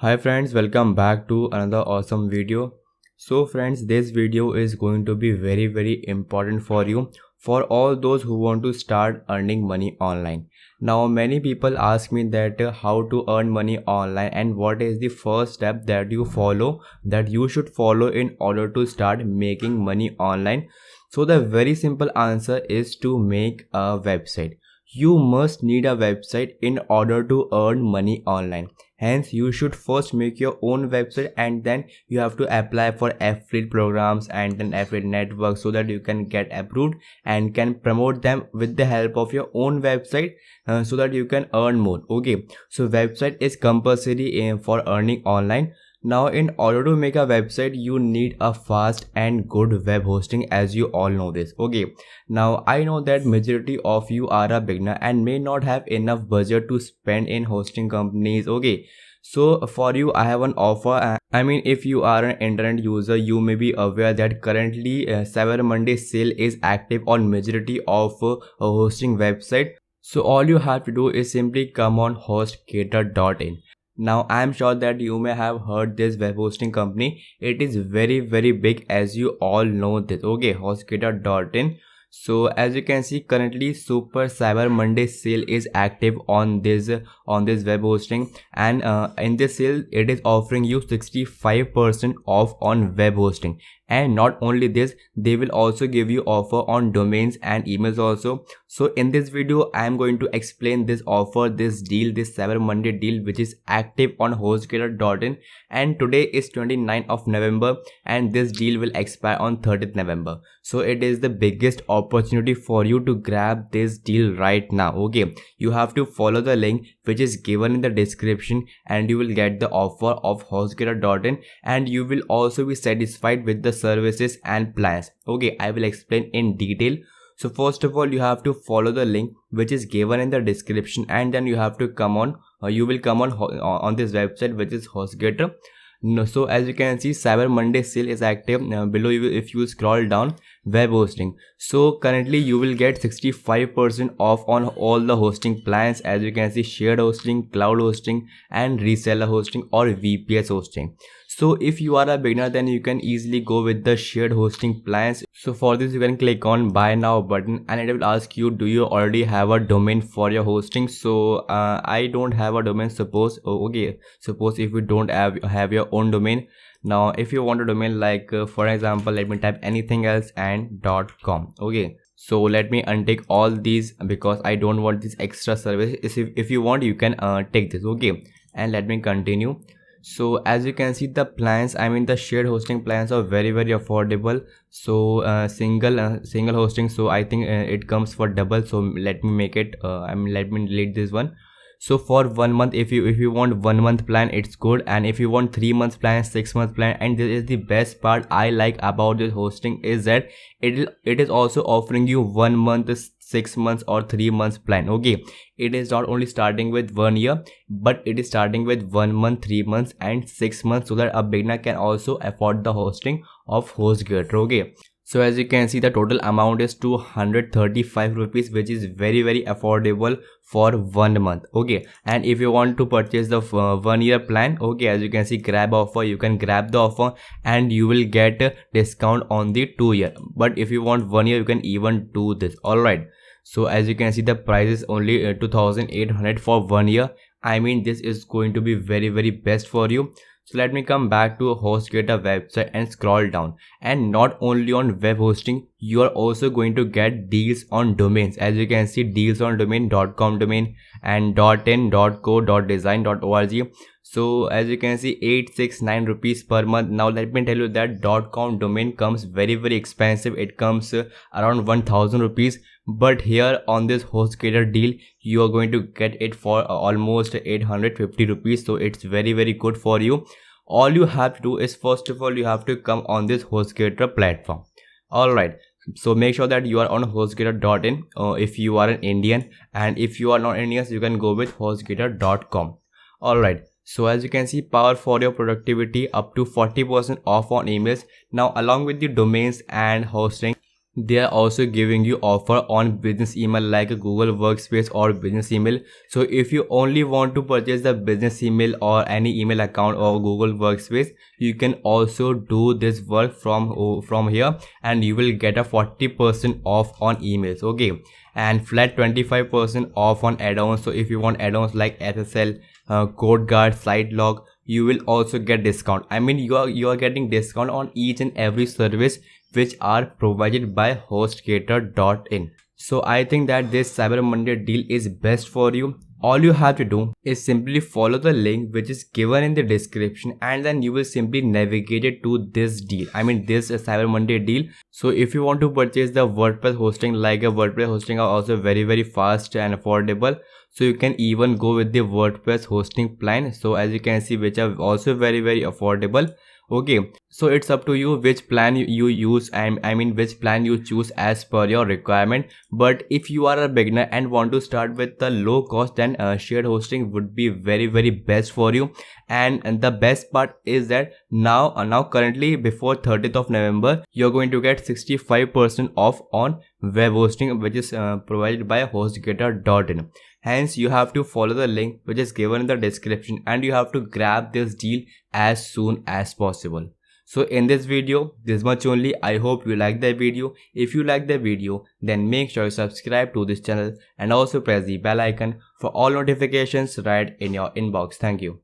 Hi friends, welcome back to another awesome video. So friends, this video is going to be very important for you, for all those who want to start earning money online. Now many people ask me that how to earn money online and what is the first step that you should follow in order to start making money online. So the very simple answer is to make a website. You must need a website in order to earn money online. Hence, you should first make your own website and then you have to apply for affiliate programs and then affiliate network so that you can get approved and can promote them with the help of your own website so that you can earn more. Okay, so website is compulsory for earning online. Now in order to make a website you need a fast and good web hosting, as you all know this. Okay, now I know that majority of you are a beginner and may not have enough budget to spend in hosting companies. Okay, so for you I have an offer. I mean, if you are an internet user, you may be aware that currently Cyber Monday sale is active on majority of a hosting website. So all you have to do is simply come on hostgator.in. Now I am sure that you may have heard this web hosting company. It is very big, as you all know this. Okay, hostgator.in. So as you can see, currently Super Cyber Monday sale is active on this web hosting, and in this sale it is offering you 65% off on web hosting. And not only this, they will also give you offer on domains and emails also. So in this video I am going to explain this offer, this deal, this Cyber Monday deal, which is active on hostgator.in, and today is 29th of November and this deal will expire on 30th November. So it is the biggest opportunity for you to grab this deal right now. Okay, you have to follow the link which is given in the description and you will get the offer of hostgator.in, and you will also be satisfied with the services and plans. Okay, I will explain in detail. So first of all, you have to follow the link which is given in the description, and then you have to come on you will come on this website, which is hostgator. No, so as you can see, Cyber Monday sale is active. Below you, if you scroll down, web hosting, so currently you will get 65% off on all the hosting plans. As you can see, shared hosting, cloud hosting and reseller hosting or VPS hosting. So if you are a beginner, then you can easily go with the shared hosting plans. So for this you can click on buy now button and it will ask you, do you already have a domain for your hosting? So I don't have a domain. Suppose suppose if you don't have your own domain. Now if you want a domain like for example, let me type anything else and .com. Okay, so let me untake all these because I don't want this extra service. If you want, you can take this. Okay, and let me continue. So as you can see, the plans, I mean the shared hosting plans, are very affordable. So single hosting, so I think it comes for double. So let me make it let me delete this one. So for 1 month, if you want 1 month plan, it's good. And if you want 3 months plan, 6 months plan, and this is the best part I like about this hosting, is that it is also offering you 1 month, 6 months or 3 months plan. Okay, it is not only starting with 1 year, but it is starting with 1 month, 3 months and 6 months, so that a beginner can also afford the hosting of HostGator. Okay, so as you can see, the total amount is 235 rupees, which is very affordable for 1 month. Okay, and if you want to purchase the 1 year plan, okay, as you can see, grab offer, you can grab the offer and you will get a discount on the 2 year. But if you want 1 year, you can even do this. All right, so as you can see, the price is only 2800 for 1 year. I mean, this is going to be very best for you. So let me come back to a HostGator website and scroll down. And not only on web hosting, you are also going to get deals on domains. As you can see, deals on domain, .com domain and .in, .co, .design, .org. So as you can see, 869 rupees per month. Now let me tell you that .com domain comes very expensive. It comes around 1000 rupees. But here on this HostGator deal, you are going to get it for almost 850 rupees. So it's very good for you. All you have to do is, first of all, you have to come on this HostGator platform. All right, so make sure that you are on hostgator.in if you are an Indian, and if you are not Indian, you can go with hostgator.com. all right, so as you can see, power for your productivity, up to 40% off on emails. Now along with the domains and hosting, they are also giving you offer on business email like a Google Workspace or business email. So if you only want to purchase the business email or any email account or Google Workspace, you can also do this work from here, and you will get a 40% off on emails. Okay, and flat 25% off on add-ons. So if you want add-ons like SSL, CodeGuard, SiteLog, you will also get discount. I mean, you are getting discount on each and every service which are provided by HostGator.in. So I think that this Cyber Monday deal is best for you. All you have to do is simply follow the link which is given in the description, and then you will simply navigate it to this deal. I mean, this Cyber Monday deal. So if you want to purchase the WordPress hosting, like a WordPress hosting are also very fast and affordable. So you can even go with the WordPress hosting plan. So as you can see, which are also very affordable. Okay, so it's up to you which plan you use, and I mean which plan you choose as per your requirement. But if you are a beginner and want to start with the low cost, then shared hosting would be very best for you. And the best part is that now currently before 30th of November, you're going to get 65% off on web hosting, which is provided by HostGator.in. Hence, you have to follow the link which is given in the description, and you have to grab this deal as soon as possible. So in this video, this much only. I hope you like the video. If you like the video, then make sure you subscribe to this channel and also press the bell icon for all notifications right in your inbox. Thank you.